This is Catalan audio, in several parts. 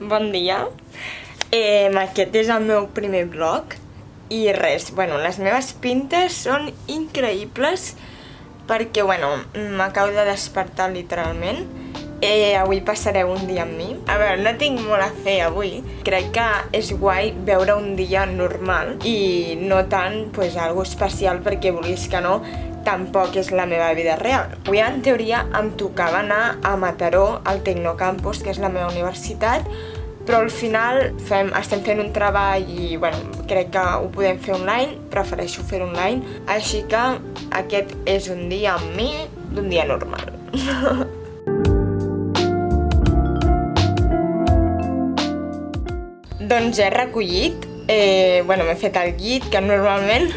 bon dia. Aquest és el meu primer vlog i res, les meves pintes són increïbles perquè, m'acabo de despertar literalment. Avui passareu un dia amb mi. A veure, no tinc molt a fer avui. Crec que és guai veure un dia normal i no tant, algo especial perquè vulguis que no, tampoc és la meva vida real. Avui, en teoria, em tocava anar a Mataró, al Tecnocampus, que és la meva universitat, però al final estem fent un treball i, crec que ho podem fer online, prefereixo fer online, així que aquest és un dia amb mi, d'un dia normal. Doncs he recollit, m'he fet el llit, que normalment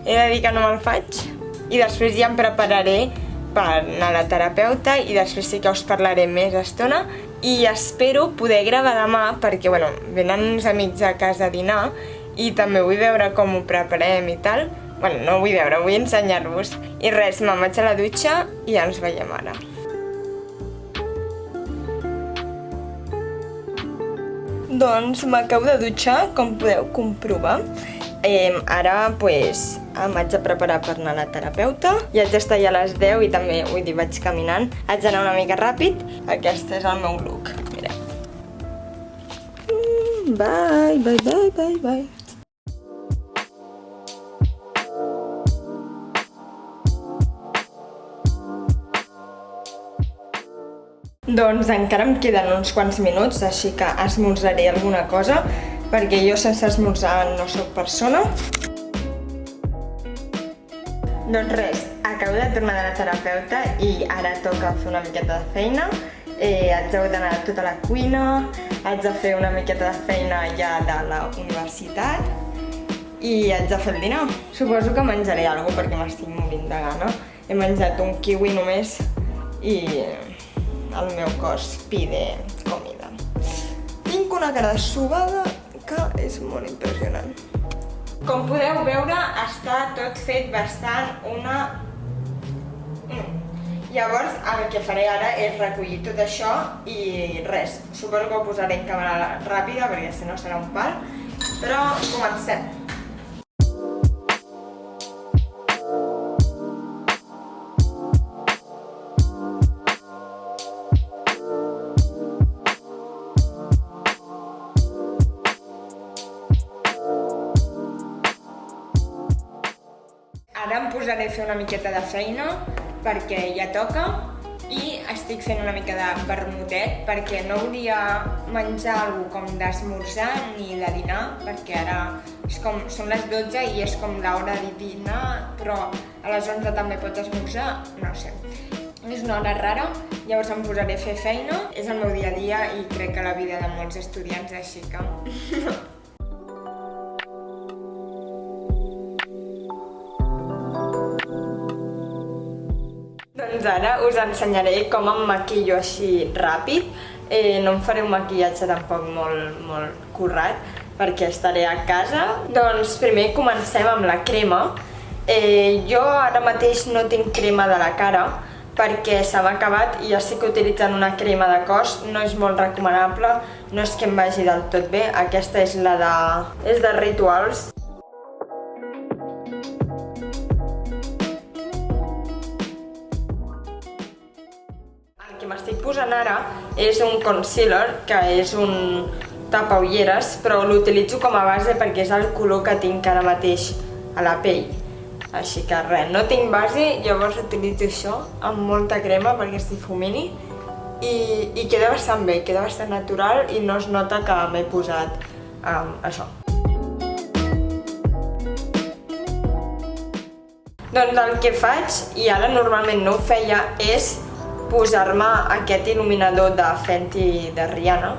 he de dir que no me'l faig, i després ja em prepararé per anar a la terapeuta i després sí que us parlaré més estona i espero poder gravar demà perquè, venen uns amics a casa a dinar i també vull veure com ho preparem i tal. No vull veure, vull ensenyar-vos. I res, me'n vaig a la dutxa i ja ens veiem ara. Doncs m'acabo de dutxar, com podeu comprovar. Ara, em vaig a preparar per anar a la terapeuta. Ja haig d'estar a les 10 i també, vaig caminant. Haig d'anar una mica ràpid. Aquest és el meu look. Mireu. Bye, bye, bye, bye, bye. Doncs encara em queden uns quants minuts, així que esmorzaré alguna cosa, perquè jo sense esmorzar no soc persona. Doncs res, acabo de tornar de la terapeuta i ara toca fer una miqueta de feina. Haig d'ordenar tota la cuina, haig de fer una miqueta de feina ja de la universitat i haig de fer el dinar. Suposo que menjaré alguna cosa perquè m'estic morint de gana. He menjat un kiwi només i el meu cos pide comida. Tinc una cara de suada que és molt impressionant. Com podeu veure, està tot fet bastant una... Llavors, el que faré ara és recollir tot això i res. Suposo que ho posaré en càmera ràpida perquè si no serà un pal. Però comencem. Ara em posaré a fer una miqueta de feina perquè ja toca i estic fent una mica de vermutet perquè no volia menjar alguna cosa com d'esmorzar ni de dinar perquè ara són les 12 i és com l'hora de dinar, però a les 11 també pots esmorzar, no sé. És una hora rara, llavors em posaré a fer feina. És el meu dia a dia i crec que la vida de molts estudiants, així que... Doncs ara us ensenyaré com em maquillo així ràpid. No em faré un maquillatge tampoc molt currat perquè estaré a casa. Doncs primer comencem amb la crema. Jo ara mateix no tinc crema de la cara perquè se m'ha acabat i ja estic utilitzant una crema de cos. No és molt recomanable, no és que em vagi del tot bé. Aquesta és de Rituals. El que m'estic posant ara és un concealer, que és un tapa-ulleres, però l'utilitzo com a base perquè és el color que tinc ara mateix a la pell. Així que res, no tinc base, llavors utilitzo això amb molta crema perquè es difumini i queda bastant bé, queda bastant natural i no es nota que m'he posat això. Doncs el que faig, i ara normalment no ho feia, és posar-me aquest il·luminador de Fenty de Rihanna.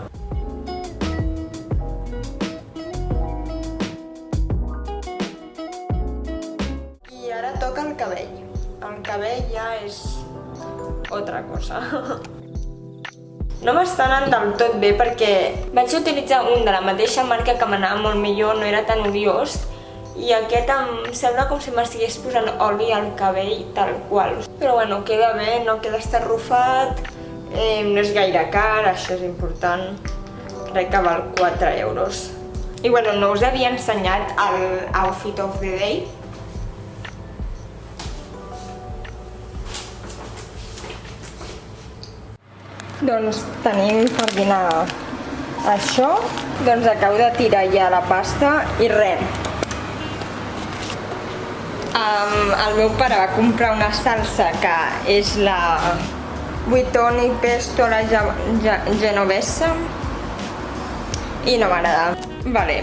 I ara toca el cabell. El cabell ja és altra cosa. No m'està anant del tot bé perquè vaig utilitzar un de la mateixa marca que m'anava molt millor, no era tan odiós, i aquest em sembla com si m'estigués posant oli al cabell tal qual. Però queda bé, no queda estarrufat, no és gaire car, això és important. crec que val 4 euros. I bueno, no us havia ensenyat el outfit of the day. Doncs tenim per dinar això, doncs acabo de tirar ja la pasta i res. El meu pare va comprar una salsa que és la buitoni pesto alla genovesa i no m'agrada. Vale,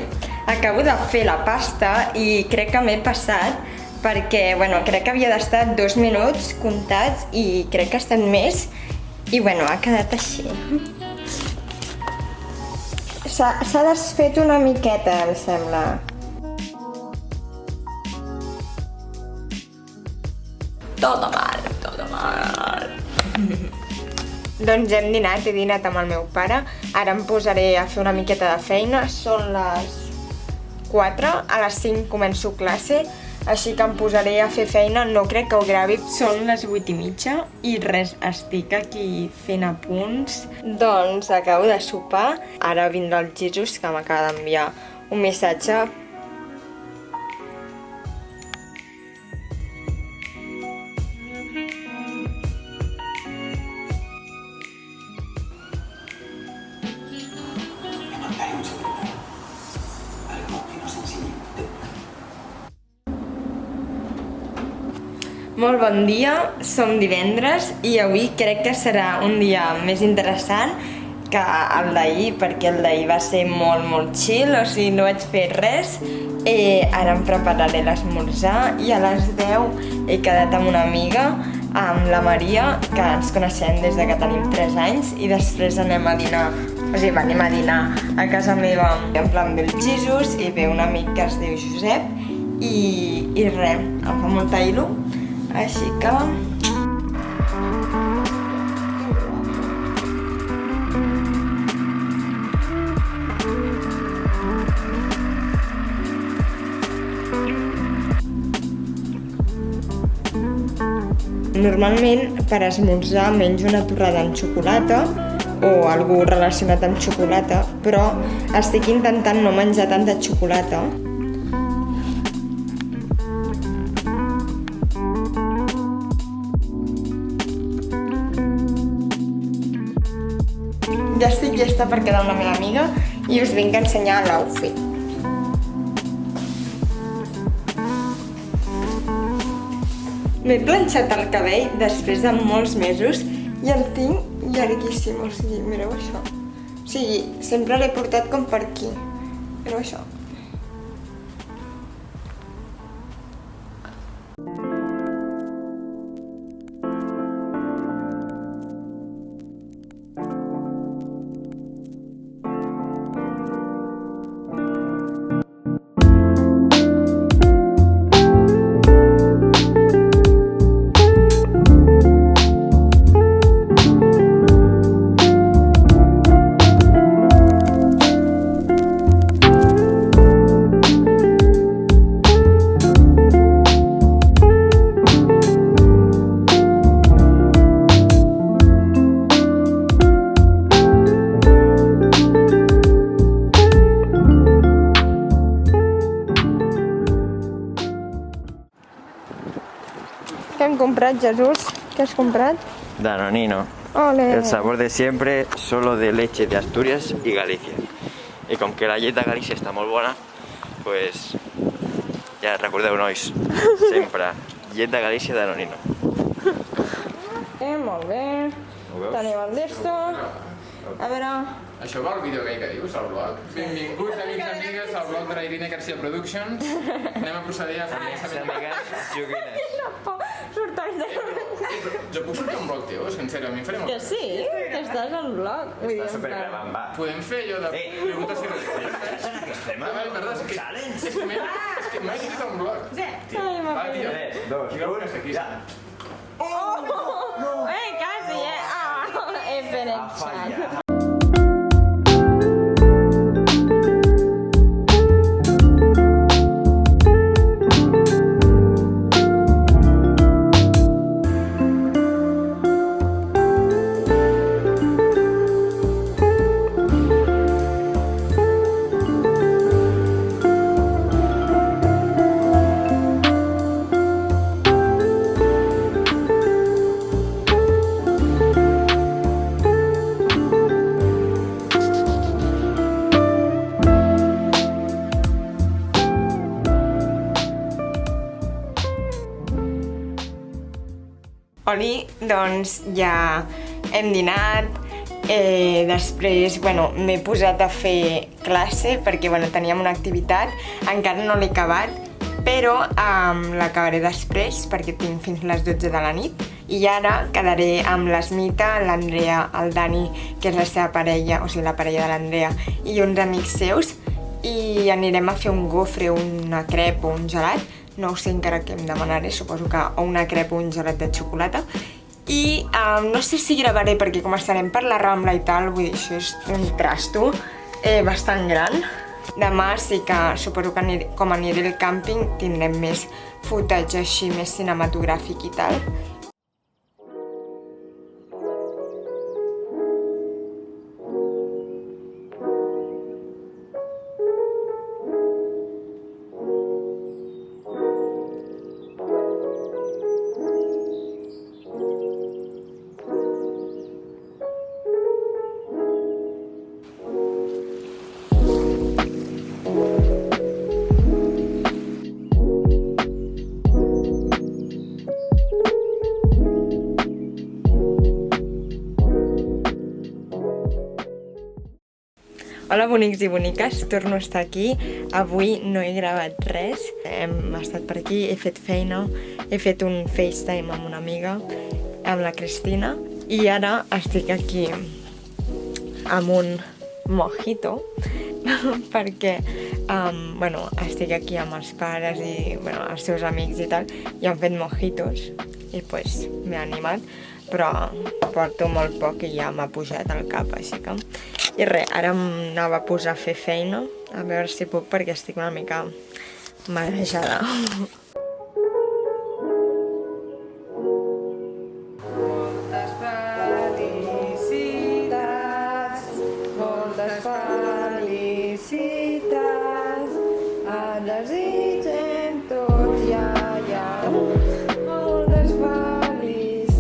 acabo de fer la pasta i crec que m'he passat perquè, bueno, crec que havia d'estar 2 minuts comptats i crec que ha estat més i, bueno, ha quedat així. S'ha desfet una miqueta, em sembla. Todo mal, todo mal. Doncs hem dinat, he dinat amb el meu pare. Ara em posaré a fer una miqueta de feina. Són les 4, a les 5 començo classe, així que em posaré a fer feina. No crec que ho gravi. Són les 8:30 i res, estic aquí fent apunts. Doncs acabo de sopar. Ara vindrà el Jesús, que m'acaba d'enviar un missatge. Molt bon dia, som divendres i avui crec que serà un dia més interessant que el d'ahir, perquè el d'ahir va ser molt chill, o sigui, no vaig fer res. Ara em prepararé l'esmorzar i a les 10 he quedat amb una amiga, amb la Maria, que ens coneixem des de que tenim 3 anys, i després anem a dinar, o sigui, venim a dinar a casa meva. En plan, ve el Jesús i ve un amic que es diu Josep i res, em fa molta il·lu. Així que... Normalment, per esmorzar menjo una torrada amb xocolata o algú relacionat amb xocolata, però estic intentant no menjar tanta xocolata. Ja estic llesta per quedar amb la meva amiga i us vinc a ensenyar l'outfit. M'he planxat el cabell després de molts mesos i el tinc llarguíssim, o sigui, mireu això. O sigui, sempre l'he portat com per aquí. Mireu això. Què hem comprat, Jesús? Què has comprat? Danonino. Ole. El sabor de siempre, solo de leche de Asturias y Galicia. Y com que la llet de Galícia està molt bona, pues ja recordeu, nois, sempre llet de Galícia Danonino. Molt bé. Tenim el d'esto. A veure... Això va el vídeo aquell que dius, al blog? Benvinguts, amics i amigues, al blog de la Irene García Productions. Anem a procedir a fer les amigues joguines. No, surt el de... Jo puc sortir un blog teu? És que en sèrio, a mi em faré molt... Que sí, que estàs al blog. Està supergravant, va. Podem fer allò de preguntes i respostes? En aquest tema? Vale, perdó, és que m'he escrit un blog. Ai, m'ha Va, tio. 3, 2, 1, ja. Quasi, he penetxat. oli, doncs ja hem dinat. Després, m'he posat a fer classe perquè, teníem una activitat, encara no l'he acabat, però l'acabaré després perquè tinc fins les 12 de la nit i ara quedaré amb l'Esmita, l'Andrea, el Dani, que és la seva parella, o sigui, la parella de l'Andrea, i uns amics seus, i anirem a fer un gofre, una crep o un gelat, no ho sé encara què em demanaré, suposo que o una crep o un gelat de xocolata, i no sé si gravaré perquè com estarem per la Rambla i tal, vull dir, això és un trasto bastant gran. Demà sí que suposo que com aniré al càmping tindrem més footage així, més cinematogràfic i tal. Hola bonics i boniques, torno a estar aquí. Avui no he gravat res. Hem estat per aquí, he fet feina, he fet un FaceTime amb una amiga, amb la Cristina, i ara estic aquí amb un mojito perquè estic aquí amb els pares i els seus amics i tal, i han fet mojitos i pues m'he animat, però porto molt poc i ja m'ha pujat al cap, així que... I res, ara m'anava a posar a fer feina, a veure si puc, perquè estic una mica marejada. Moltes felicitats, et desitgem tots ja. Moltes felicitats.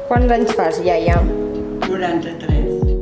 Quants anys fas, iaia? 93.